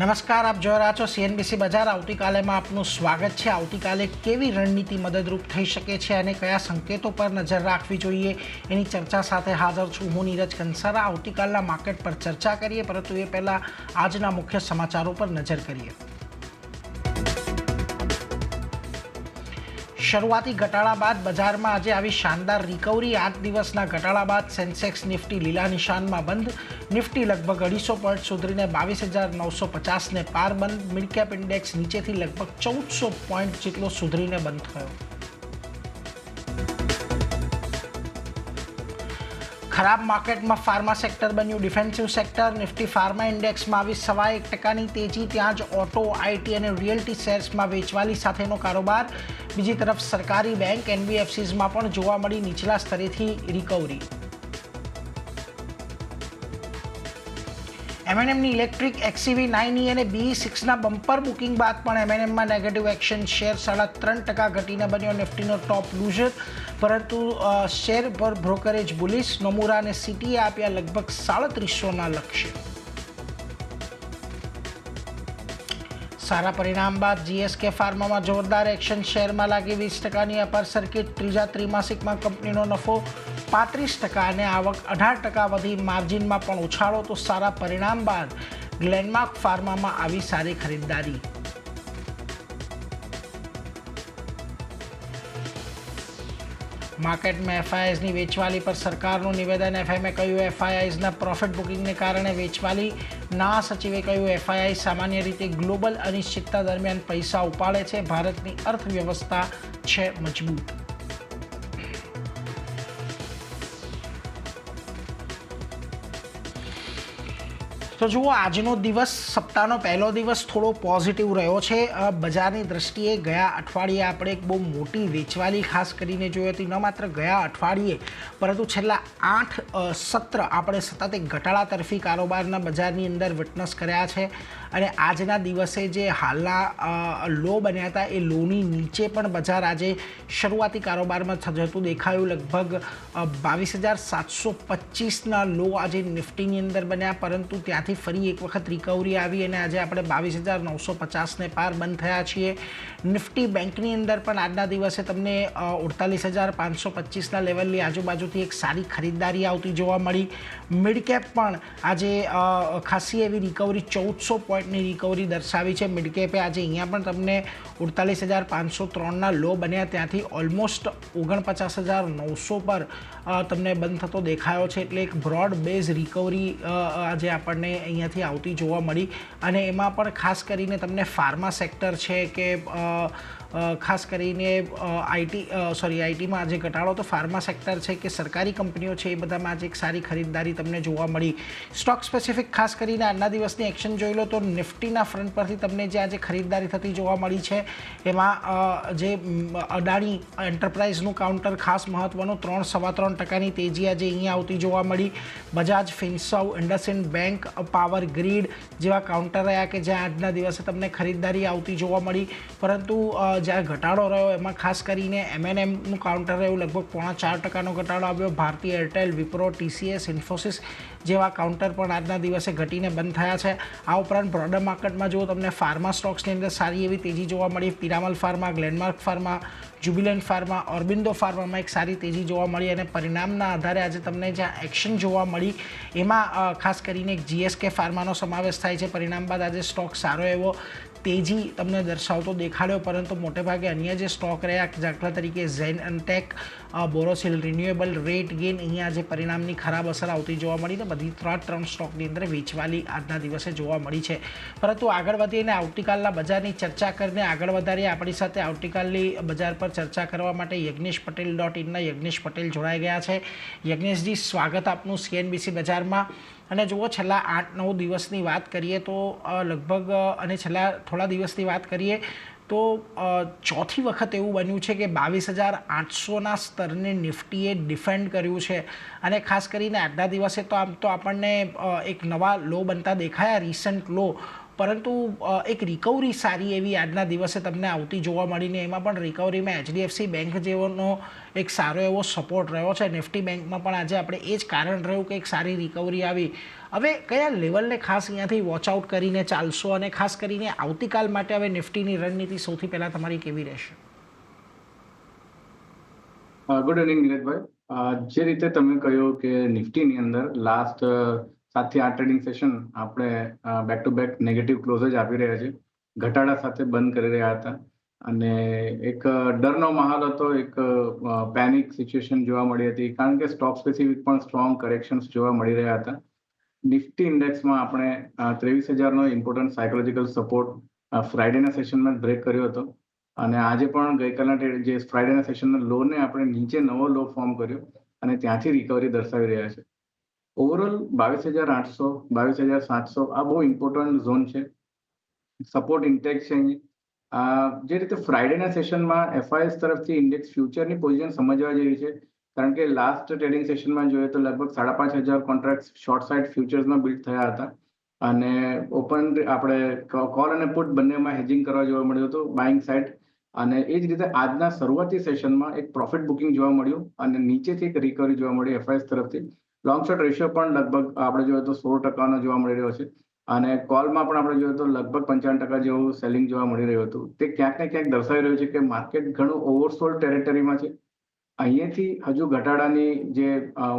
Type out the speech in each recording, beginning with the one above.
નમસ્કાર, આપ જોઈ રહ્યા છો સીએનબીસી બજાર। આવતીકાલેમાં આપનું સ્વાગત છે। આવતીકાલે કેવી રણનીતિ મદદરૂપ થઈ શકે છે અને કયા સંકેતો પર નજર રાખવી જોઈએ એની ચર્ચા સાથે હાજર છું હું, નીરજ કંસારા। આવતીકાલના માર્કેટ પર ચર્ચા કરીએ, પરંતુ એ પહેલાં આજના મુખ્ય સમાચારો પર નજર કરીએ। શરૂઆતી ઘટાડા બાદ બજારમાં આજે આવી શાનદાર રિકવરી। 8 દિવસના ઘટાડા બાદ સેન્સેક્સ નિફ્ટી લીલા નિશાનમાં બંધ। નિફ્ટી લગભગ 250 પોઈન્ટ સુધરીને 22,950ને પાર બંધ। મિડ કેપ ઇન્ડેક્સ નીચેથી લગભગ 1400 પોઈન્ટ જેટલો સુધરીને બંધ થયો। ખરાબ માર્કેટમાં ફાર્મા સેક્ટર બન્યું ડિફેન્સિવ સેક્ટર। નિફ્ટી ફાર્મા ઇન્ડેક્સમાં આવી 1.25% તેજી। ત્યાં જ ઓટો, આઈટી અને રિયલ્ટી શેર્સમાં વેચવાલી સાથેનો કારોબાર। બીજી તરફ સરકારી બેંક એનબીએફસીઝમાં પણ જોવા મળી નીચલા સ્તરેથી રિકવરી। એમએનએમની ઇલેક્ટ્રિક XEV9e અને BE6ના બમ્પર બુકિંગ બાદ પણ એમએનએમમાં નેગેટિવ એક્શન। શેર 3.5% ઘટીને બન્યો નિફ્ટીનો ટોપ લૂઝર, પરંતુ શેર પર બ્રોકરેજ બુલિશ। નોમુરા અને સિટીએ આપ્યા લગભગ 3700ના લક્ષ્ય। સારા પરિણામ બાદ જીએસકે ફાર્મામાં જોરદાર એક્શન। શેરમાં લાગી 20%ની અપર સર્કિટ। ત્રીજા ત્રિમાસિકમાં કંપનીનો નફો 35% અને આવક 18% વધી। માર્જિનમાં પણ ઉછાળો। તો સારા પરિણામ બાદ ગ્લેનમાર્ક ફાર્મામાં આવી સારી ખરીદદારી। માર્કેટમાં એફઆઈઆઈઝની વેચવાલી પર સરકારનું નિવેદન। એફએમએ કહ્યું એફઆઈઆઈઝના પ્રોફિટ બુકિંગને કારણે વેચવાલી ના। સચિવે કહ્યું એફઆઈઆઈ સામાન્ય રીતે ગ્લોબલ અનિશ્ચિતતા દરમિયાન પૈસા ઉપાડે છે। ભારતની અર્થવ્યવસ્થા છે મજબૂત। તો જુઓ, આજનો દિવસ સપ્તાહનો પહેલો દિવસ થોડો પોઝિટિવ રહ્યો છે બજારની દ્રષ્ટિએ। ગયા અઠવાડિયે આપણે એક બહુ મોટી વેચવાલી ખાસ કરીને જોઈ હતી। ન માત્ર ગયા અઠવાડિયે, પરંતુ છેલ્લા 8 સત્ર આપણે સતત એક ઘટાડા તરફી કારોબારના બજારની અંદર વિટનેસ કર્યા છે। અને આજના દિવસે જે હાલના લો બન્યા હતા એ લોની નીચે પણ બજાર આજે શરૂઆતી કારોબારમાં જતું દેખાયું। લગભગ 22,725ના લો આજે નિફ્ટીની અંદર બન્યા, પરંતુ ત્યાંથી ફરી એક વખત રિકવરી આવી અને આજે આપણે 22,950ને પાર બંધ થયા છીએ। નિફ્ટી બેંકની અંદર પણ આજના દિવસે તમને 48,525ના લેવલની આજુબાજુથી એક સારી ખરીદદારી આવતી જોવા મળી। મિડ કેપ પણ આજે ખાસી એવી રિકવરી 1400 પોઈન્ટની રિકવરી દર્શાવી છે। મિડ કેપે આજે અહીંયા પણ તમને 48,503ના લો બન્યા, ત્યાંથી ઓલમોસ્ટ 49,900 પર તમને બંધ થતો દેખાયો છે। એટલે એક બ્રોડ બેઝ રિકવરી આજે આપણને અહીંયાથી આવતી જોવા મળી। અને એમાં પણ ખાસ કરીને તમને ફાર્મા સેક્ટર છે કે ખાસ કરીને આઈટીમાં આજે ઘટાડો તો ફાર્મા સેક્ટર છે કે સરકારી કંપનીઓ છે, એ બધામાં આજે એક સારી ખરીદદારી તમને જોવા મળી। સ્ટોક સ્પેસિફિક ખાસ કરીને આજના દિવસની એક્શન જોઈ લો તો નિફ્ટીના ફ્રન્ટ પરથી તમને જે આજે ખરીદદારી થતી જોવા મળી છે એમાં જે અદાણી એન્ટરપ્રાઇઝનું કાઉન્ટર ખાસ મહત્ત્વનું 3.3%ની તેજી આજે અહીંયા આવતી જોવા મળી। બજાજ ફિન્સર્વ, ઇન્ડસઇન્ડ બેંક, પાવર ગ્રીડ જેવા કાઉન્ટર રહ્યા કે જ્યાં આજના દિવસે તમને ખરીદદારી આવતી જોવા મળી। પરંતુ જ્યારે ઘટાડો રહ્યો એમાં ખાસ કરીને એમએનએમનું કાઉન્ટર રહ્યું, લગભગ 4.5%નો ઘટાડો આવ્યો। ભારતીય એરટેલ, વિપ્રો, ટીસીએસ, ઇન્ફોસિસ જેવા કાઉન્ટર પણ આજના દિવસે ઘટીને બંધ થયા છે। આ ઉપરાંત બ્રોડર માર્કેટમાં જો તમને ફાર્મા સ્ટોક્સની અંદર સારી એવી તેજી જોવા મળી। Piramal Pharma, Glenmark Pharma, Jubilant Pharma, Aurobindo ફાર્મામાં એક સારી તેજી જોવા મળી। અને પરિણામના આધારે આજે તમને જ્યાં એક્શન જોવા મળી એમાં ખાસ કરીને જીએસકે ફાર્માનો સમાવેશ થાય છે। પરિણામ બાદ આજે સ્ટોક સારો એવો તેજી તમને દર્શાવતો દેખાડ્યો, પરંતુ મોટેભાગે અન્ય જે સ્ટોક રહ્યા, દાખલા તરીકે ઝેનટેક, બોરોસિલ, રિન્યુએબલ, રેટ ગેઇન, અહીંયા આજે પરિણામની ખરાબ અસર આવતી જોવા મળી। ને બધી 3 સ્ટોકની અંદર વેચવાલી આજના દિવસે જોવા મળી છે। પરંતુ આગળ વધીને આવતીકાલના બજારની ચર્ચા કરીને આગળ વધારીએ। આપણી સાથે આવતીકાલની બજાર પર ચર્ચા કરવા માટે યજ્ઞેશપટેલ.inના યજ્ઞેશ પટેલ જોડાઈ ગયા છે। યજ્ઞેશજી, સ્વાગત આપનું સીએનબીસી બજારમાં। અને જુઓ, છેલ્લા 8-9 દિવસની વાત કરીએ તો લગભગ અને છેલ્લા થોડા દિવસની વાત કરીએ તો ચોથી વખત એવું બન્યું છે કે 22,800ના સ્તરને નિફ્ટીએ ડિફેન્ડ કર્યું છે। અને ખાસ કરીને આજના દિવસે તો આમ તો આપણને એક નવા લો બનતા દેખાયા, રિસન્ટ લો પરંતુ એક રિકવરી સારી એવી આજના દિવસે તમને આવતી જોવા મળીને એમાં પણ રિકવરીમાં HDFC બેંક જેવોનો એક સારો એવો સપોર્ટ રહ્યો છે. નિફ્ટી બેંકમાં પણ આજે આપણે એ જ કારણ રહ્યું કે એક સારી રિકવરી આવી. હવે કયા લેવલને ખાસ અહીંયાથી વોચઆઉટ કરીને ચાલશો અને ખાસ કરીને આવતીકાલ માટે હવે નિફ્ટીની રણનીતિ સૌથી પહેલાં તમારી કેવી રહેશે? ગુડ ઇવનિંગ નીરજભાઈ. જે રીતે તમે કહ્યું કે નિફ્ટીની અંદર લાસ્ટ 7 થી 8 ટ્રેડિંગ સેશન આપણે back to back negative close જ આપી રહ્યા છે, ઘટાડા સાથે બંધ કરી રહ્યા હતા અને એક ડરનો માહોલ હતો, એક પેનિક સિચ્યુએશન જોવા મળી હતી કારણ કે સ્ટોક સ્પેસિફિક પણ સ્ટ્રોંગ કરેક્શન્સ જોવા મળી રહ્યા હતા. નિફ્ટી ઇન્ડેક્સમાં આપણે 23,000નો ઇમ્પોર્ટન્ટ સાયકોલોજીકલ સપોર્ટ ફ્રાઇડેના સેશનમાં બ્રેક કર્યો હતો અને આજે પણ ગઈકાલના જે ફ્રાઇડેના સેશનના લોને આપણે નીચે નવો લો ફોર્મ કર્યો અને ત્યાંથી રિકવરી દર્શાવી રહ્યા છે. ઓવરઓલ 22,800 22,700 આ બહુ ઇમ્પોર્ટન્ટ ઝોન છે, સપોર્ટ ઇન્ટેક છે. જે રીતે ફ્રાઇડેના સેશનમાં FIS તરફથી ઇન્ડેક્સ ફ્યુચરની પોઝિશન સમજવા જેવી છે કારણ કે લાસ્ટ ટ્રેડિંગ સેશનમાં જોઈએ તો લગભગ 5,500 કોન્ટ્રાક્ટ શોર્ટ સાઇડ ફ્યુચર્સમાં બિલ્ડ થયા હતા અને ઓપન આપણે કોલ અને પુટ બંનેમાં હેજિંગ કરવા જોવા મળ્યું હતું બાઇંગ સાઇડ. અને એ જ રીતે આજના શરૂઆતી સેશનમાં એક પ્રોફિટ બુકિંગ જોવા મળ્યું અને નીચેથી એક રિકવરી જોવા મળી FIS તરફથી. લોંગ શોર્ટ રેશિયો પણ લગભગ આપણે જોઈએ તો 16% જોવા મળી રહ્યો છે અને કોલમાં પણ આપણે જોઈએ તો લગભગ 55% જેવું સેલિંગ જોવા મળી રહ્યું હતું. તે ક્યાંક ને ક્યાંક દર્શાવી રહ્યું છે કે માર્કેટ ઘણું ઓવરસોલ્ડ ટેરેટરીમાં છે. અહીંયાથી હજુ ઘટાડાની જે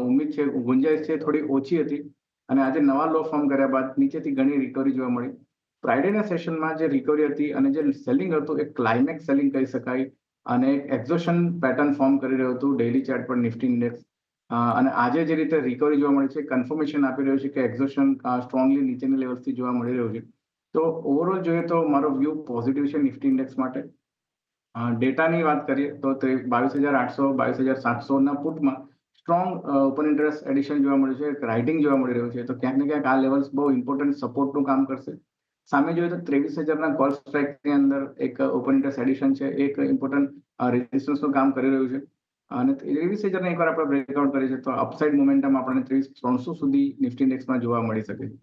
ઉમ્મીદ છે, ગુંજાઈશ છે, થોડી ઓછી હતી અને આજે નવા લો ફોર્મ કર્યા બાદ નીચેથી ઘણી રિકવરી જોવા મળી. ફ્રાઇડેના સેશનમાં જે રિકવરી હતી અને જે સેલિંગ હતું એ ક્લાઇમેક્સ સેલિંગ કહી શકાય અને એક એક્ઝોશન પેટર્ન ફોર્મ કરી રહ્યું હતું ડેઇલી ચાર્ટ પર નિફ્ટી ઇન્ડેક્સ. અને આજે જે રીતે રિકવરી જોવા મળી છે, કન્ફર્મેશન આપી રહ્યું છે કે એક્ઝોશન સ્ટ્રોંગલી નીચેની લેવલ્સથી જોવા મળી રહ્યું છે. તો ઓવરઓલ જોઈએ તો મારો વ્યૂ પોઝિટિવ છે નિફ્ટી ઇન્ડેક્સ માટે. ડેટાની વાત કરીએ તો 22,800 22,700ના પુટમાં સ્ટ્રોંગ ઓપન ઇન્ટરેસ્ટ એડિશન જોવા મળ્યું છે, રાઇટિંગ જોવા મળી રહ્યું છે. તો ક્યાંક ને ક્યાંક આ લેવલ્સ બહુ ઇમ્પોર્ટન્ટ સપોર્ટનું કામ કરશે. સામે જોઈએ તો 23,000ના કોલ સ્ટ્રાઇકની અંદર એક ઓપન ઇન્ટરેસ્ટ એડિશન છે, એક ઇમ્પોર્ટન્ટ રેઝિસ્ટન્સનું કામ કરી રહ્યું છે અને 23,000ને એકવાર આપણે બ્રેકઆઉટ કરીએ છીએ તો અપસાઇડ મોમેન્ટમ આપણને 23,300 સુધી નિફ્ટી ઇન્ડેક્સમાં જોવા મળી શકે છે.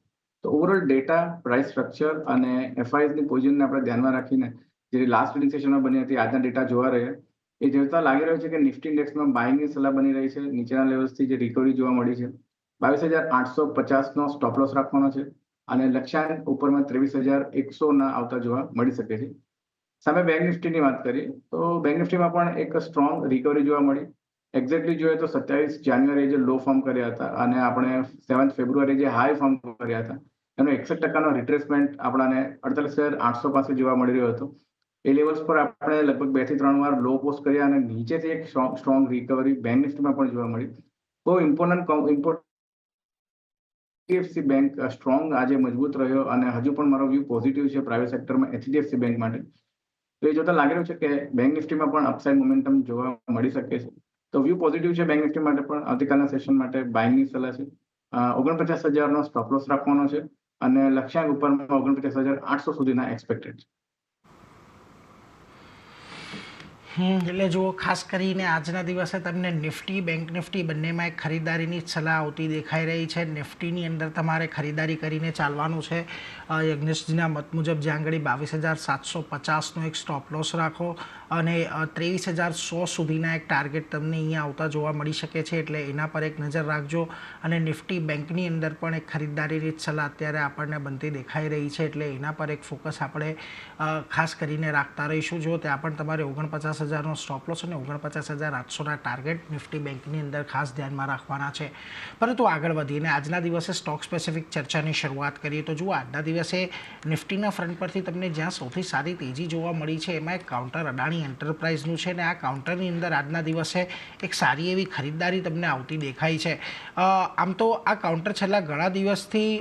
તો ઓવરઓલ ડેટા, પ્રાઇસ સ્ટ્રક્ચર અને FISની પોઝિશનને આપણે ધ્યાનમાં રાખીને જે લાસ્ટ ટ્રેડિંગ સેશનમાં બની હતી આજના ડેટા જોવા રહ્યા એ જોતા લાગી રહ્યું છે કે નિફ્ટી ઇન્ડેક્સમાં બાઇંગની સલાહ બની રહી છે. નીચેના લેવલ્સથી જે રિકવરી જોવા મળી છે 22,850નો સ્ટોપ લોસ રાખવાનો છે અને લક્ષ્યાંક ઉપરમાં 23,100ના આવતા જોવા મળી શકે છે. સામે બેંક નિફ્ટીની વાત કરીએ તો બેંક નિફ્ટીમાં પણ એક સ્ટ્રોંગ રિકવરી જોવા મળી. એક્ઝેક્ટલી જોઈએ તો 27 જાન્યુઆરીએ જે લો ફોર્મ કર્યા હતા અને આપણે 7 ફેબ્રુઆરી જે હાઈ ફોર્મ કર્યા હતા એનો 61%નો રિટ્રેસમેન્ટ આપણાને 48,800 પાસે જોવા મળી રહ્યો હતો. એ લેવલ્સ પર આપણે લગભગ 2 થી 3 વાર લો પોસ્ટ કર્યા અને નીચેથી એક સ્ટ્રોંગ રિકવરી બેંક નિફ્ટીમાં પણ જોવા મળી. બહુ ઇમ્પોર્ટન્ટ HDFC બેંક સ્ટ્રોંગ આજે મજબૂત રહ્યો અને હજુ પણ મારો વ્યૂ પોઝિટિવ છે પ્રાઇવેટ સેક્ટરમાં HDFC બેંક માટે. તો એ જોતા લાગી રહ્યું છે કે બેંક નિફ્ટીમાં પણ અપસાઇડ મોમેન્ટમ જોવા મળી શકે છે. તો વ્યૂ પોઝિટિવ છે બેંક નિફ્ટી માટે પણ. આવતીકાલના સેશન માટે બાઇંગની સલાહ છે. 49,000નો સ્ટોપ લોસ રાખવાનો છે અને લક્ષ્યાંક ઉપરમાં 49,800 સુધીના એક્સપેક્ટેડ છે. એટલે જુઓ, ખાસ કરીને આજના દિવસે તમને નિફ્ટી, બેંક નિફ્ટી બંનેમાં એક ખરીદારીની જ સલાહ આવતી દેખાઈ રહી છે. નિફ્ટીની અંદર તમારે ખરીદારી કરીને ચાલવાનું છે. યજ્ઞેશજીના મત મુજબ જ્યાં આગળ 22,750નો એક સ્ટોપ લોસ રાખો અને 23,100 સુધીના એક ટાર્ગેટ તમને અહીંયા આવતા જોવા મળી શકે છે, એટલે એના પર એક નજર રાખજો. અને નિફ્ટી બેંકની અંદર પણ એક ખરીદારીની જ સલાહ અત્યારે આપણને બનતી દેખાઈ રહી છે, એટલે એના પર એક ફોકસ આપણે ખાસ કરીને રાખતા રહીશું. જો ત્યાં પણ તમારે 49,000નો સ્ટોપ લોસ અને 49,800ના ટાર્ગેટ નિફ્ટી બેંકની અંદર ખાસ ધ્યાનમાં રાખવાના છે. પરંતુ આગળ વધીને આજના દિવસે સ્ટોક સ્પેસિફિક ચર્ચાની શરૂઆત કરીએ તો જુઓ, આજના દિવસે નિફ્ટીના ફ્રન્ટ પરથી તમને જ્યાં સૌથી સારી તેજી જોવા મળી છે એમાં એક કાઉન્ટર અદાણી એન્ટરપ્રાઇઝનું છે અને આ કાઉન્ટરની અંદર આજના દિવસે એક સારી એવી ખરીદદારી તમને આવતી દેખાય છે. આમ તો આ કાઉન્ટર છેલ્લા ઘણા દિવસથી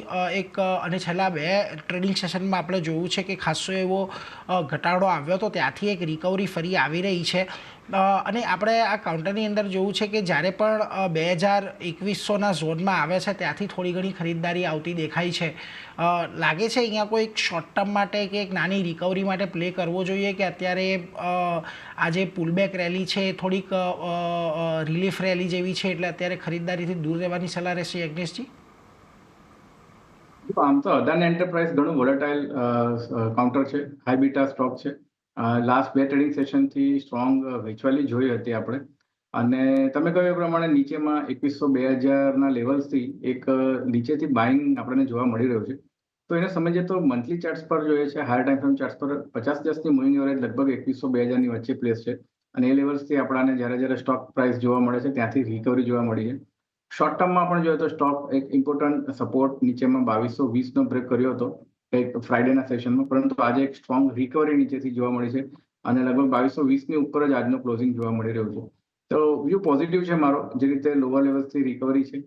અને છેલ્લા 2 ટ્રેડિંગ સેશનમાં આપણે જોયું છે કે ખાસો એવો ઘટાડો આવ્યો હતો, ત્યાંથી એક રિકવરી ફરી આવી રહી છે. અને આપણે આ કાઉન્ટરની અંદર જોયું છે કે જ્યારે પણ 2,200ના ઝોનમાં આવે છે ત્યાંથી થોડી ઘણી ખરીદદારી આવતી દેખાય છે. લાગે છે અહીંયા કોઈ શોર્ટ ટર્મ માટે કે એક નાની રિકવરી માટે પ્લે કરવો જોઈએ કે અત્યારે આ જે પુલબેક રેલી છે એ થોડીક રિલીફ રેલી જેવી છે, એટલે અત્યારે ખરીદદારીથી દૂર રહેવાની સલાહ રહેશે યજ્ઞેશજી? તો આમ તો અદાની એન્ટરપ્રાઇઝ ઘણું વોલેટાઇલ કાઉન્ટર છે, હાઈ બીટા સ્ટોક છે. લાસ્ટ બે ટ્રેડિંગ સેશનથી સ્ટ્રોંગ વેચવાલી જોઈ હતી આપણે. અને તમે કહ્યું એ પ્રમાણે નીચેમાં 2100-2000 લેવલ્સથી એક નીચેથી બાઇંગ આપણને જોવા મળી રહ્યું છે. તો એને સમજીએ તો મંથલી ચાર્ટ્સ પર જોઈએ છે, હાયર ટાઈમ ફ્રેમ ચાર્ટ્સ પર 50 દિવસની મૂવિંગ એવરેજ લગભગ 2100-2000 ની વચ્ચે પ્લેસ છે. અને એ લેવલ્સથી આપણને જ્યારે સ્ટોક પ્રાઇસ જોવા મળે છે ત્યાંથી રિકવરી જોવા મળી છે. શોર્ટ ટર્મમાં પણ જોઈએ તો સ્ટોક એક ઇમ્પોર્ટન્ટ સપોર્ટ નીચેમાં 2220 બ્રેક કર્યો હતો એક ફ્રાઇડેના સેશનમાં, પરંતુ આજે એક સ્ટ્રોંગ રિકવરી નીચેથી જોવા મળી છે અને લગભગ 2220 ની ઉપર જ આજનો ક્લોઝિંગ જોવા મળી રહ્યું છે. તો વ્યૂ પોઝિટિવ છે મારો, જે રીતે લોઅર લેવલ્સથી રિકવરી છે,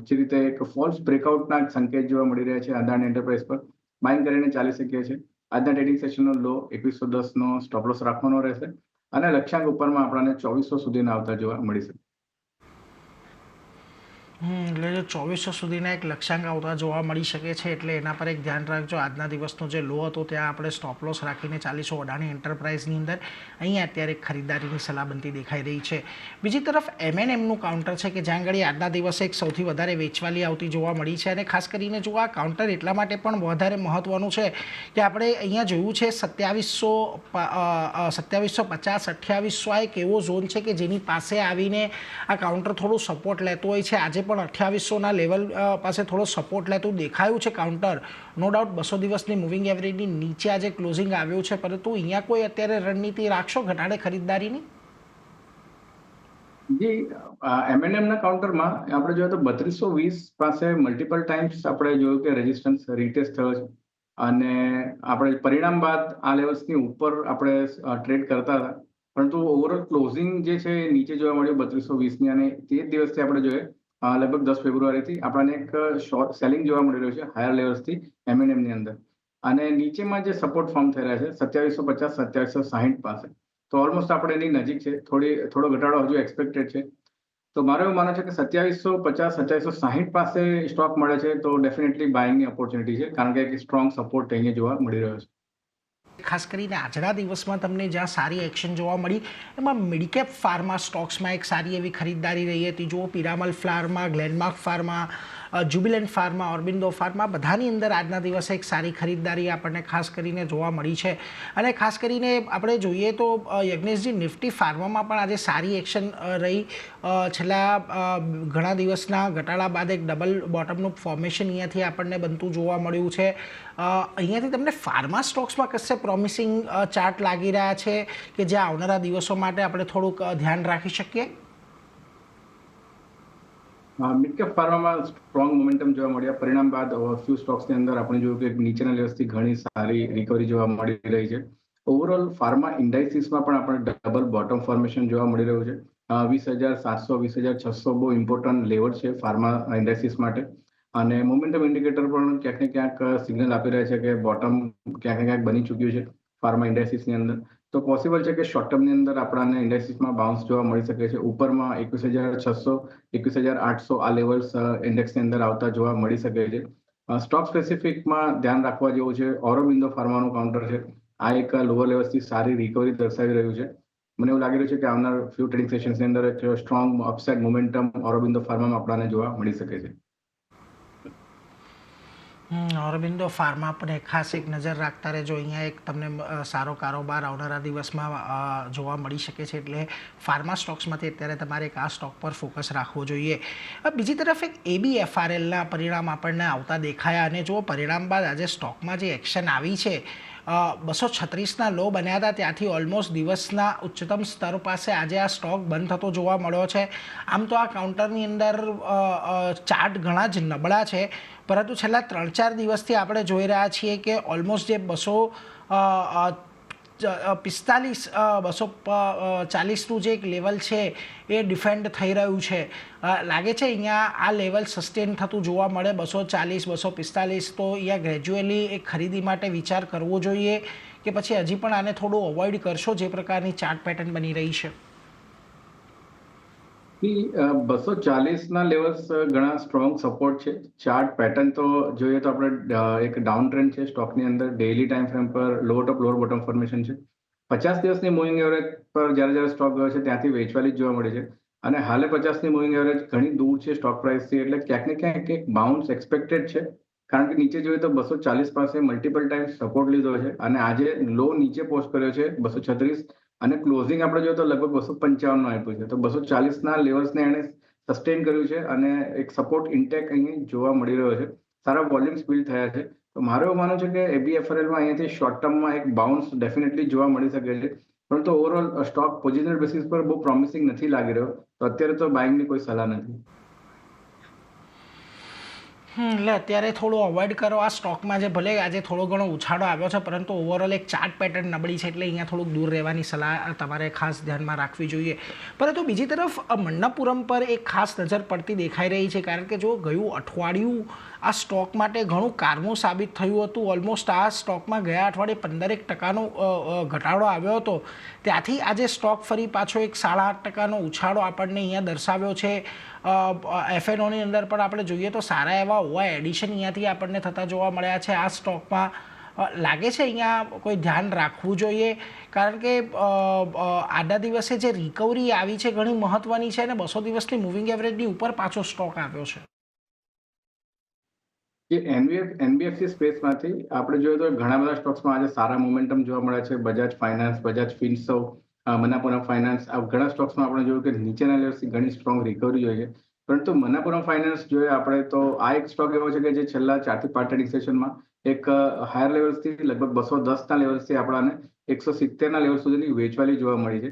જે રીતે એક ફોલ્સ બ્રેકઆઉટના સંકેત જોવા મળી રહ્યા છે અદાણી એન્ટરપ્રાઇઝ પર, બાઇંગ કરીને ચાલી શકીએ છીએ. આજના ટ્રેડિંગ સેશનનો લો 2110 નો સ્ટોપ લોસ રાખવાનો રહેશે અને લક્ષ્યાંક ઉપરમાં આપણને 2400 સુધીના આવતા જોવા મળી શકે. એટલે જો 2400 સુધીના એક લક્ષ્યાંક આવતા જોવા મળી શકે છે, એટલે એના પર એક ધ્યાન રાખજો. આજના દિવસનો જે લો હતો ત્યાં આપણે સ્ટોપ લોસ રાખીને ચાલીશું અદાણી એન્ટરપ્રાઇઝની અંદર. અહીંયા અત્યારે ખરીદારીની સલાહ બનતી દેખાઈ રહી છે. બીજી તરફ M&Mનું કાઉન્ટર છે કે જ્યાં આગળ આજના દિવસે એક સૌથી વધારે વેચવાલી આવતી જોવા મળી છે. અને ખાસ કરીને જો આ કાઉન્ટર એટલા માટે પણ વધારે મહત્વનું છે કે આપણે અહીંયા જોયું છે 2750 2800 આ એક એવો ઝોન છે કે જેની પાસે આવીને આ કાઉન્ટર થોડું સપોર્ટ લેતો હોય છે. આજે પણ 2800ના લેવલ પાસે થોડો સપોર્ટ લેતું દેખાયું છે કાઉન્ટર. નો ડાઉટ 200 દિવસની મૂવિંગ એવરેજની નીચે આજે ક્લોઝિંગ આવ્યું છે, પરંતુ અહીંયા કોઈ અત્યારે રણનીતિ રાખશો ઘટાડે ખરીદદારીની? જી, M&Mના કાઉન્ટરમાં આપણે જોઈએ તો 3220 પાસે મલ્ટિપલ ટાઈમ્સ આપણે જોયું કે રેઝિસ્ટન્સ રીટેસ્ટ થયો છે અને આપણે પરિણામ બાદ આ લેવલ્સની ઉપર આપણે ટ્રેડ કરતા હતા, પરંતુ ઓવરઓલ ક્લોઝિંગ જે છે એ નીચે જોવા મળ્યું 3220ની. અને તે જ દિવસથી આપણે જોઈએ લગભગ 10 ફેબ્રુઆરીથી આપણને એક શોર્ટ સેલિંગ જોવા મળી રહ્યું છે હાયર લેવલ્સથી M&Mની અંદર. અને નીચેમાં જે સપોર્ટ ફોર્મ થઈ રહ્યા છે 2750 2760 પાસે, તો ઓલમોસ્ટ આપણે એની નજીક છે. થોડો ઘટાડો હજુ એક્સપેક્ટેડ છે. તો મારું એવું માનવું છે કે 2750 2760 પાસે સ્ટોક મળે છે તો ડેફિનેટલી બાઇંગની ઓપોર્ચ્યુનિટી છે, કારણ કે એક સ્ટ્રોંગ સપોર્ટ અહીંયા જોવા મળી રહ્યો છે. ખાસ કરીને આજના દિવસમાં તમને જ્યાં સારી એક્શન જોવા મળી એમાં મિડકેપ ફાર્મા સ્ટોક્સમાં એક સારી એવી ખરીદદારી રહી હતી. જુઓ Piramal Pharma, Glenmark Pharma, Jubilant Pharma, Aurobindo Pharma, બધાની અંદર આજના દિવસે એક સારી ખરીદદારી આપણને ખાસ કરીને જોવા મળી છે. અને ખાસ કરીને આપણે જોઈએ તો યજ્ઞેશજી નિફ્ટી ફાર્મામાં પણ આજે સારી એક્શન રહી. છેલ્લા ઘણા દિવસના ઘટાડા બાદ એક ડબલ બોટમનું ફોર્મેશન અહીંયાથી આપણને બનતું જોવા મળ્યું છે. અહીંયાથી તમને ફાર્મા સ્ટોક્સમાં કશે પ્રોમિસિંગ ચાર્ટ લાગી રહ્યા છે કે જે આવનારા દિવસો માટે આપણે થોડુંક ધ્યાન રાખી શકીએ? મિડકેપ ફાર્મામાં સ્ટ્રોંગ મોમેન્ટમ જોવા મળ્યા પરિણામ બાદ ફ્યુ સ્ટોક્સની અંદર આપણે જોયું કે નીચેના લેવલ્સથી ઘણી સારી રિકવરી જોવા મળી રહી છે. ઓવરઓલ ફાર્મા ઇન્ડાઇસીસમાં પણ આપણે ડબલ બોટમ ફોર્મેશન જોવા મળી રહ્યું છે. 20,700 20,600 બહુ ઇમ્પોર્ટન્ટ લેવલ છે ફાર્મા ઇન્ડાઇસીસ માટે. અને મોમેન્ટમ ઇન્ડિકેટર પણ ક્યાંક ને ક્યાંક સિગ્નલ આપી રહ્યા છે કે બોટમ ક્યાંક ને ક્યાંક બની ચૂક્યું છે ફાર્મા ઇન્ડાઇસીસની અંદર. તો પોસિબલ છે કે શોર્ટ ટર્મની અંદર આપણને ઇન્ડેક્સીસમાં બાઉન્સ જોવા મળી શકે છે. ઉપરમાં 21,600 21,800 આ લેવલ્સ ઇન્ડેક્સની અંદર આવતા જોવા મળી શકે છે. સ્ટોક સ્પેસિફિકમાં ધ્યાન રાખવા જેવું છે ઓરોબિંદો ફાર્માનું કાઉન્ટર છે. આ એક લોઅર લેવલ્સથી સારી રિકવરી દર્શાવી રહ્યું છે. મને એવું લાગી રહ્યું છે કે આવનાર ફ્યુ ટ્રેડિંગ સેશન્સની અંદર એક સ્ટ્રોંગ અપસાઇડ મોમેન્ટમ ઓરોબિંદો ફાર્મામાં આપણને જોવા મળી શકે છે. ઓરોબિંદો ફાર્મા પણ એક ખાસ એક નજર રાખતા રહેજો. અહીંયા એક તમને સારો કારોબાર આવનારા દિવસમાં જોવા મળી શકે છે, એટલે ફાર્મા સ્ટોક્સમાંથી અત્યારે તમારે એક આ સ્ટોક પર ફોકસ રાખવો જોઈએ. બીજી તરફ એક ABFRLના પરિણામ આપણને આવતા દેખાયા અને જો પરિણામ બાદ આજે સ્ટોકમાં જે એક્શન આવી છે 236ના લો બન્યા હતા ત્યાંથી ઓલમોસ્ટ દિવસના ઉચ્ચતમ સ્તર પાસે આજે આ સ્ટોક બંધ થતો જોવા મળ્યો છે. આમ તો આ કાઉન્ટરની અંદર ચાર્ટ ઘણા જ નબળા છે, પરંતુ છેલ્લા 3-4 દિવસથી આપણે જોઈ રહ્યા છીએ કે ઓલમોસ્ટ જે 240નું જે એક લેવલ છે એ ડિફેન્ડ થઈ રહ્યું છે. લાગે છે અહીંયા આ લેવલ સસ્ટેન થતું જોવા મળે 240 245, તો અહીંયા ગ્રેજ્યુઅલી એક ખરીદી માટે વિચાર કરવો જોઈએ કે પછી હજી પણ આને થોડું અવોઇડ કરશો જે પ્રકારની ચાર્ટ પેટર્ન બની રહી છે? 240ના લેવલ્સ ઘણા સ્ટ્રોંગ સપોર્ટ છે. ચાર્ટ પેટર્ન તો જોઈએ તો આપણે એક ડાઉન ટ્રેન્ડ છે સ્ટોકની અંદર. ડેઇલી ટાઈમ ફ્રેમ પર લોઅર ટોપ લોઅર બોટમ ફોર્મેશન છે. 50 દિવસની મૂવિંગ એવરેજ પર જ્યારે સ્ટોક ગયો છે ત્યાંથી વેચવાલી જ જોવા મળે છે અને હાલે 50ની મૂવિંગ એવરેજ ઘણી દૂર છે સ્ટોક પ્રાઇસથી, એટલે ક્યાંક ને ક્યાંક એક બાઉન્સ એક્સપેક્ટેડ છે. કારણ કે નીચે જોઈએ તો 240 પાસે મલ્ટિપલ ટાઈમ સપોર્ટ લીધો છે અને આજે લો નીચે પોસ્ટ કર્યો છે 236 અને ક્લોઝિંગ આપણે જોઈએ તો લગભગ 255 નો આપ્યું છે. તો 240 ના લેવલ્સને એને સસ્ટેન કર્યું છે અને એક સપોર્ટ ઇન્ટેક અહીં જોવા મળી રહ્યો છે. સારા વોલ્યુમ્સ બિલ્ડ થયા છે. તો મારું એવું માનવું છે કે એબીએફઆરએલમાં અહીંયાથી શોર્ટ ટર્મમાં એક બાઉન્સ ડેફિનેટલી જોવા મળી શકે છે. પરંતુ ઓવરઓલ સ્ટોક પોઝિશનલ બેસિસ પર બહુ પ્રોમિસિંગ નથી લાગી રહ્યો. તો અત્યારે તો બાઇંગની કોઈ સલાહ નથી. એટલે અત્યારે થોડું અવોઇડ કરો આ સ્ટોકમાં, જે ભલે આજે થોડો ઘણો ઉછાળો આવ્યો છે પરંતુ ઓવરઓલ એક ચાર્ટ પેટર્ન નબળી છે, એટલે અહીંયા થોડુંક દૂર રહેવાની સલાહ તમારે ખાસ ધ્યાનમાં રાખવી જોઈએ. પરંતુ બીજી તરફ મન્નપુરમ પર એક ખાસ નજર પડતી દેખાઈ રહી છે, કારણ કે જો ગયું અઠવાડિયું આ સ્ટોક માટે ઘણું કારનું સાબિત થયું હતું. ઓલમોસ્ટ આ સ્ટોકમાં ગયા અઠવાડિયે 15% ઘટાડો આવ્યો હતો. ત્યાંથી આજે સ્ટોક ફરી પાછો એક 8.5% ઉછાળો આપણને અહીંયા દર્શાવ્યો છે. એફએનઓની અંદર પણ આપણે જોઈએ તો સારા એવા ઓવા એડિશન અહીંયાથી આપણને થતા જોવા મળ્યા છે આ સ્ટોકમાં. લાગે છે અહીંયા કોઈ ધ્યાન રાખવું જોઈએ, કારણ કે આજના દિવસે જે રિકવરી આવી છે ઘણી મહત્વની છે અને 200 દિવસની મૂવિંગ એવરેજની ઉપર પાછો સ્ટોક આવ્યો છે. જે એનબીએફસી સ્પેસમાંથી આપણે જોઈએ તો ઘણા બધા સ્ટોક્સમાં આજે સારા મોમેન્ટમ જોવા મળે છે. બજાજ ફાઇનાન્સ, બજાજ ફિનસર્વ, મન્નાપુરમ ફાઇનાન્સ, આ ઘણા સ્ટોક્સમાં આપણે જોયું કે નીચેના લેવલથી ઘણી સ્ટ્રોંગ રિકવરી જોઈએ. પરંતુ મન્નાપુરમ ફાઇનાન્સ જોઈએ આપણે તો આ એક સ્ટોક એવો છે કે જે છેલ્લા 4 થી 5 ટ્રેડિંગ સેશનમાં એક હાયર લેવલ્સથી લગભગ 210ના લેવલ્સથી આપણાને 170ના લેવલ સુધીની વેચવાલી જોવા મળી છે.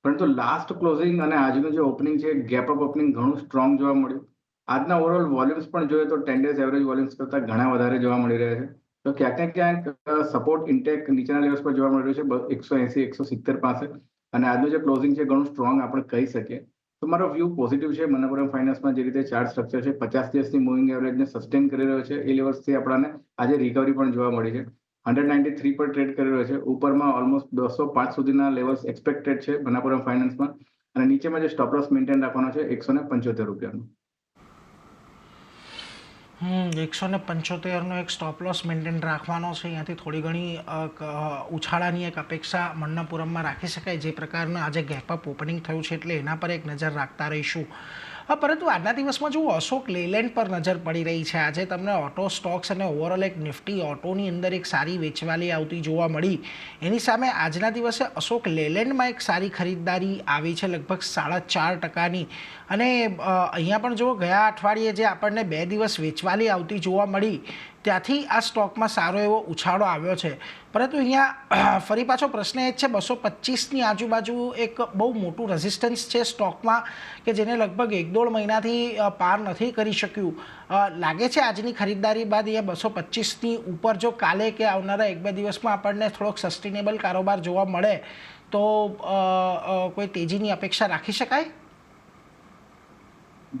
પરંતુ લાસ્ટ ક્લોઝિંગ અને આજનું જે ઓપનિંગ છે, ગેપ અપ ઓપનિંગ ઘણું સ્ટ્રોંગ જોવા મળ્યું. આજના ઓવરઓલ વોલ્યુમ્સ પણ જોઈએ તો 10 ડેઝ એવરેજ વોલ્યુમ્સ કરતાં ઘણા વધારે જોવા મળી રહ્યા છે. તો ક્યાંક ને ક્યાંક સપોર્ટ ઇન્ટેક નીચેના લેવલ્સ પર જોવા મળી રહ્યું છે 180-170 પાસે, અને આજનું જે ક્લોઝિંગ છે ઘણું સ્ટ્રોંગ આપણે કહી શકીએ. તો મારો વ્યૂ પોઝિટિવ છે. મન્નપુરમ ફાઇનાન્સમાં જે રીતે ચાર્ટ સ્ટ્રક્ચર છે 50 દિવસની મૂવિંગ એવરેજને સસ્ટેન કરી રહ્યો છે, એ લેવલ્સથી આપણને આજે રિકવરી પણ જોવા મળી છે. 193 પર ટ્રેડ કરી રહ્યો છે. ઉપરમાં ઓલમોસ્ટ 205 સુધીના લેવલ્સ એક્સપેક્ટેડ છે મન્નાપુરમ ફાઇનાન્સમાં, અને નીચેમાં જે સ્ટોપ લોસ મેન્ટેન રાખવાનો છે 175 રૂપિયાનો. 175નો એક સ્ટોપ લોસ મેન્ટેન રાખવાનો છે. અહીંયાથી થોડી ઘણી ઉછાળાની એક અપેક્ષા મન્નપુરમમાં રાખી શકાય. જે પ્રકારનું આજે ગેપઅપ ઓપનિંગ થયું છે એટલે એના પર એક નજર રાખતા રહીશું. પરંતુ આજના દિવસમાં જો અશોક લેલેન્ડ પર નજર પડી રહી છે. આજે તમને ઓટો સ્ટોક્સ અને ઓવરઓલ એક નિફ્ટી ઓટોની અંદર એક સારી વેચવાલી આવતી જોવા મળી. એની સામે આજના દિવસે અશોક લેલેન્ડમાં એક સારી ખરીદદારી આવી છે, લગભગ 4.5%ની. અને અહીંયા પણ જો ગયા અઠવાડિયે જે આપણને 2 દિવસ વેચવાલી આવતી જોવા મળી, ત્યાંથી આ સ્ટોકમાં સારો એવો ઉછાળો આવ્યો છે. પરંતુ અહીંયા ફરી પાછો પ્રશ્ન એ જ છે, 225ની આજુબાજુ એક બહુ મોટું રેઝિસ્ટન્સ છે સ્ટોકમાં, કે જેને લગભગ 1-1.5 મહિનાથી પાર નથી કરી શક્યું. લાગે છે આજની ખરીદદારી બાદ અહીંયા 225ની ઉપર જો કાલે કે આવનારા 1-2 દિવસમાં આપણને થોડોક સસ્ટેનેબલ કારોબાર જોવા મળે તો કોઈ તેજીની અપેક્ષા રાખી શકાય?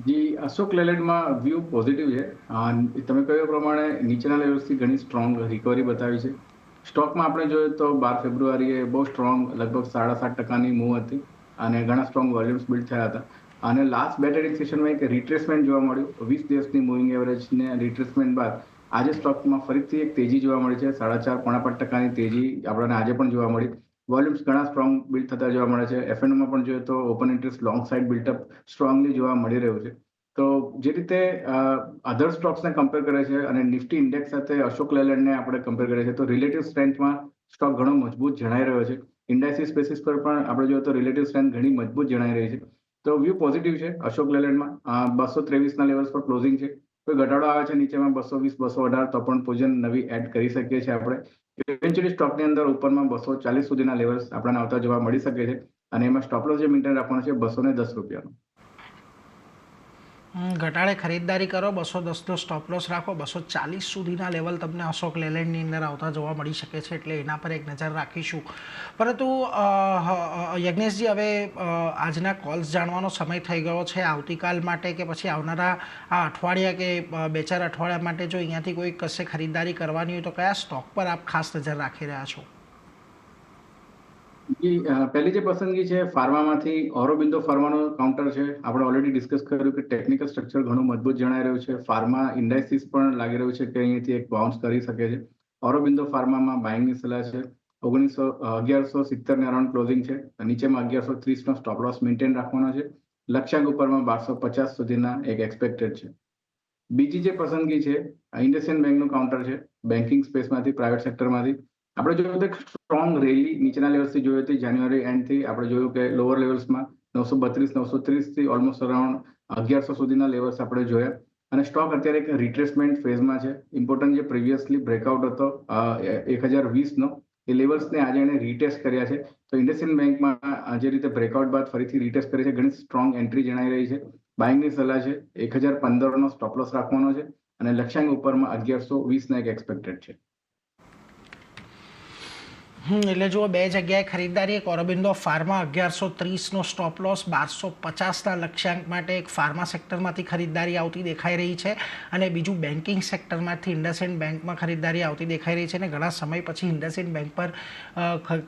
જી, અશોક લેલેન્ડમાં વ્યૂ પોઝિટિવ છે. તમે કહ્યું પ્રમાણે નીચેના લેવલ્સથી ઘણી સ્ટ્રોંગ રિકવરી બતાવી છે. સ્ટોકમાં આપણે જોઈએ તો 12 ફેબ્રુઆરીએ બહુ સ્ટ્રોંગ લગભગ 7.5%ની મૂવ હતી અને ઘણા સ્ટ્રોંગ વોલ્યુમ્સ બિલ્ડ થયા હતા. અને લાસ્ટ બે ટ્રેડિંગ સેશનમાં એક રિટ્રેસમેન્ટ જોવા મળ્યું. 20 દિવસની મૂવિંગ એવરેજને રિટ્રેસમેન્ટ બાદ આજે સ્ટોકમાં ફરીથી એક તેજી જોવા મળી છે. 4.5-5% તેજી આપણને આજે પણ જોવા મળી. વોલ્યુમ્સ ઘણા સ્ટ્રોંગ બિલ્ડ થતા જોવા મળે છે. એફએનઓમાં પણ જોઈએ તો open interest long side built-up strongly જોવા મળી રહ્યું છે. તો જે રીતે અધર સ્ટોક્સને કમ્પેર કરે છે અને નિફ્ટી ઇન્ડેક્સ સાથે અશોક લેલેન્ડને આપણે કમ્પેર કરીએ છીએ તો રિલેટિવ સ્ટ્રેન્થમાં સ્ટોક ઘણો મજબૂત જણાઈ રહ્યો છે. ઇન્ડાઇસિસ બેસિસ પર પણ આપણે જોઈએ તો રિલેટિવ સ્ટ્રેન્થ ઘણી મજબૂત જણાઈ રહી છે. તો વ્યૂ પોઝિટિવ છે અશોક લેલેન્ડમાં. 223ના લેવલ્સ પર ક્લોઝિંગ છે. કોઈ ઘટાડો આવે છે નીચેમાં 220-218 તો પણ પોઝિશન નવી એડ કરી શકીએ છીએ આપણે. ઇવેન્ચ્યુઅલી સ્ટોકની અંદર ઉપરમાં 240 સુધીના લેવલ્સ આપણને આવતા જોવા મળી શકે છે, અને એમાં સ્ટોપ લોસ જે મેન્ટેન રાખવાનો છે 210 રૂપિયાનો. ઘટાડે ખરીદદારી કરો, 210નો સ્ટોપ લોસ રાખો. 240 સુધીના લેવલ તમને અશોક લેલેન્ડની અંદર આવતા જોવા મળી શકે છે, એટલે એના પર એક નજર રાખીશું. પરંતુ યજ્ઞેશજી, હવે આજના કોલ્સ જાણવાનો સમય થઈ ગયો છે. આવતીકાલ માટે કે પછી આવનારા આ અઠવાડિયા કે 2-4 અઠવાડિયા માટે જો અહીંયાથી કોઈ કશે ખરીદદારી કરવાની હોય તો કયા સ્ટોક પર આપ ખાસ નજર રાખી રહ્યા છો? જી, પહેલી જે પસંદગી છે ફાર્મામાંથી ઓરોબિંદો ફાર્માનો કાઉન્ટર છે. આપણે ઓલરેડી ડિસ્કસ કર્યું કે ટેકનિકલ સ્ટ્રક્ચર ઘણું મજબૂત જણાઈ રહ્યું છે. ફાર્મા ઇન્ડાઇસિસ પણ લાગી રહ્યું છે કે અહીંયાથી એક બાઉન્સ કરી શકે છે. ઓરોબિંદો ફાર્મામાં બાઇંગની સલાહ છે. 1170 અરાઉન્ડ ક્લોઝિંગ છે. નીચેમાં 1130નો સ્ટોપ લોસ મેન્ટેન રાખવાનો છે. લક્ષ્યાંક ઉપરમાં 1250 સુધીના એક એક્સપેક્ટેડ છે. બીજી જે પસંદગી છે ઇન્ડસઇન્ડ બેંકનું કાઉન્ટર છે. બેન્કિંગ સ્પેસમાંથી, પ્રાઇવેટ સેક્ટરમાંથી આપણે જોયું તો સ્ટ્રોંગ રેલી નીચેના લેવલ્સથી જોઈ હતી. જાન્યુઆરી એન્ડથી આપણે જોયું કે લોઅર લેવલ્સમાં 932, 930 થી ઓલમોસ્ટ અરાઉન્ડ 1100 સુધીના લેવલ્સ આપણે જોયા. અને સ્ટોક અત્યારે એક રિટ્રેસમેન્ટ ફેઝમાં છે. ઇમ્પોર્ટન્ટ જે પ્રીવિયસલી બ્રેકઆઉટ હતો 1020નો, એ લેવલ્સને આજે એને રીટેસ્ટ કર્યા છે. તો ઇન્ડસઇન્ડ બેંકમાં જે રીતે બ્રેકઆઉટ બાદ ફરીથી રીટેસ્ટ કરી છે, ઘણી સ્ટ્રોંગ એન્ટ્રી જણાઈ રહી છે. બાઇંગની સલાહ છે. 1015નો સ્ટોપ લોસ રાખવાનો છે અને લક્ષ્યાંક ઉપરમાં 1120ના એક એક્સપેક્ટેડ છે. એટલે જુઓ, બે જગ્યાએ ખરીદદારી. એક ઓરોબિંદો ફાર્મા 1130નો સ્ટોપ લોસ, 1250ના લક્ષ્યાંક માટે એક ફાર્મા સેક્ટરમાંથી ખરીદદારી આવતી દેખાઈ રહી છે. અને બીજું બેન્કિંગ સેક્ટરમાંથી ઇન્ડસઇન્ડ બેંકમાં ખરીદદારી આવતી દેખાઈ રહી છે. અને ઘણા સમય પછી ઇન્ડસઇન્ડ બેંક પર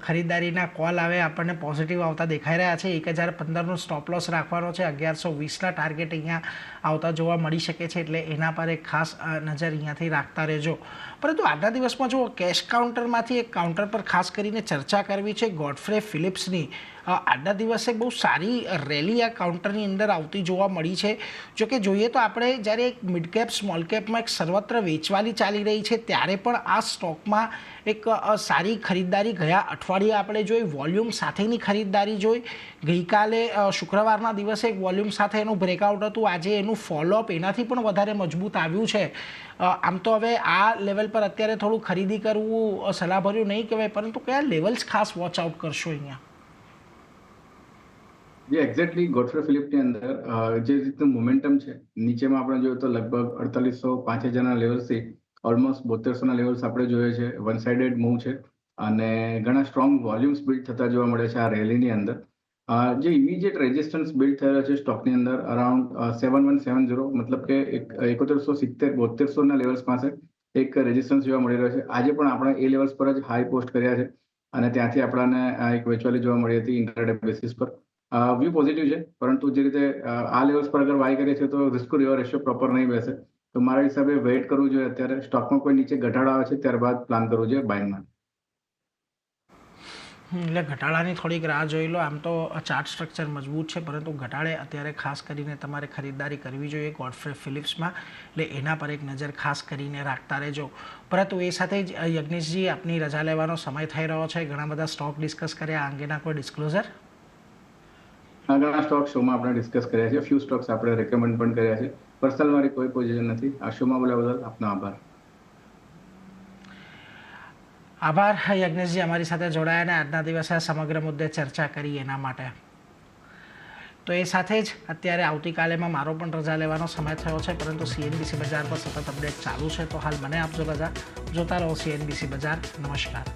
ખરીદદારીના કોલ આવે આપણને પોઝિટિવ આવતા દેખાઈ રહ્યા છે. 1015નો સ્ટોપ લોસ રાખવાનો છે. 1120ના ટાર્ગેટ અહીંયા આવતા જોવા મળી શકે છે, એટલે એના પર એક ખાસ નજર અહીંયાથી રાખતા રહેજો. પરંતુ આજના દિવસમાં જુઓ, કેશ કાઉન્ટરમાંથી એક કાઉન્ટર પર ખાસ કરીને ચર્ચા કરવી છે, ગોડફ્રે ફિલિપ્સની. આજના દિવસે બહુ સારી રેલી આ કાઉન્ટરની અંદર આવતી જોવા મળી છે. જો કે જોઈએ તો આપણે જ્યારે એક મિડ કેપ સ્મોલ કેપમાં એક સર્વત્ર વેચવાલી ચાલી રહી છે, ત્યારે પણ આ સ્ટોકમાં એક સારી ખરીદદારી ગયા અઠવાડિયે આપણે જોઈ, વોલ્યુમ સાથેની ખરીદદારી જોઈ. ગઈકાલે શુક્રવારના દિવસે એક વોલ્યુમ સાથે એનું બ્રેકઆઉટ હતું. આજે એનું ફોલોઅપ એનાથી પણ વધારે મજબૂત આવ્યું છે. આમ તો હવે આ લેવલ પર અત્યારે થોડું ખરીદી કરવું સલાહભર્યું નહીં કહેવાય, પરંતુ કયા લેવલ્સ ખાસ વોચ આઉટ કરશો અહીંયા? જે એક્ઝેક્ટલી ગોડફ્રે ફિલિપ્સની અંદર જે રીતનું મોમેન્ટમ છે, નીચેમાં આપણે જોયું તો લગભગ 4800-5000ના લેવલ્સથી ઓલમોસ્ટ 7200ના લેવલ્સ આપણે જોઈએ છે. વન સાઇડેડ મૂવ છે અને ઘણા સ્ટ્રોંગ વોલ્યુમ્સ બિલ્ડ થતા જોવા મળે છે આ રેલીની અંદર. જે ઇમિડિયેટ રેઝિસ્ટન્સ બિલ્ડ થયેલો છે સ્ટોકની અંદર અરાઉન્ડ 7170, મતલબ કે 7170-7200ના લેવલ્સ પાસે એક રેઝિસ્ટન્સ જોવા મળી રહ્યો છે. આજે પણ આપણે એ લેવલ્સ પર જ હાઈ પોસ્ટ કર્યા છે અને ત્યાંથી આપણને એક વેચવાલી જોવા મળી હતી ઇન્ટરડે બેસિસ પર. વ્યૂ પોઝિટિવ છે, પરંતુ જે રીતે આ લેવલ્સ પર અગર બાય કરીએ છીએ તો risk two reward ratio proper નહીં બેસે. તો મારા હિસાબે વેઇટ કરવું જોઈએ. અત્યારે સ્ટોકમાં કોઈ નીચે ઘટાડો આવે છે ત્યારબાદ પ્લાન કરવું જોઈએ બાઇંગમાં. એટલે ઘટાડાની થોડીક રાહ જોઈ લો. આમ તો ચાર્ટ સ્ટ્રક્ચર મજબૂત છે, પરંતુ ઘટાડે અત્યારે ખાસ કરીને તમારે ખરીદદારી કરવી જોઈએ ગોડફ્રે ફિલિપ્સમાં. એટલે એના પર એક નજર ખાસ કરીને રાખતા રહેજો. પરંતુ એ સાથે જ યજ્ઞેશજી, આપની રજા લેવાનો સમય થઈ રહ્યો છે. ઘણા બધા સ્ટોક ડિસ્કસ કર્યા, આ અંગેના કોઈ ડિસ્ક્લોઝર? ઘણા સ્ટોક શોમાં આપણે ડિસ્કસ કર્યા છે. ફ્યુ સ્ટોક્સ આપણે રેકમેન્ડ પણ કર્યા છે. પર્સનલ મારી કોઈ પોઝિશન નથી. આ શોમાં બોલ્યા બદલ આપનો આભાર. આભાર યજ્ઞેશજી, અમારી સાથે જોડાયા અને આજના દિવસે સમગ્ર મુદ્દે ચર્ચા કરી એના માટે. તો એ સાથે જ અત્યારે આવતીકાલેમાં મારો પણ રજા લેવાનો સમય થયો છે, પરંતુ CNBC બજાર પર સતત અપડેટ ચાલુ છે. તો હાલ મને આપજો રજા. જોતા રહો CNBC બજાર. નમસ્કાર.